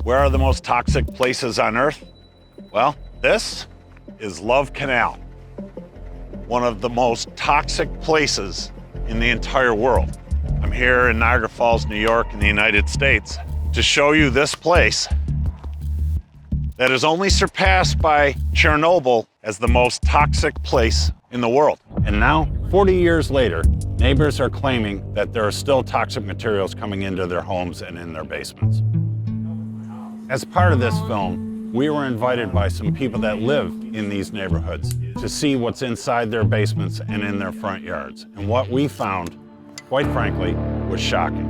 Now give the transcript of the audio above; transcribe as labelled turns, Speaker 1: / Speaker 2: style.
Speaker 1: Where are the most toxic places on Earth? Well, this is Love Canal, one of the most toxic places in the entire world. I'm here in Niagara Falls, New York, in the United States, to show you this place that is only surpassed by Chernobyl as the most toxic place in the world. And now, 40 years later, neighbors are claiming that there are still toxic materials coming into their homes and in their basements. As part of this film, we were invited by some people that live in these neighborhoods to see what's inside their basements and in their front yards. And what we found, quite frankly, was shocking.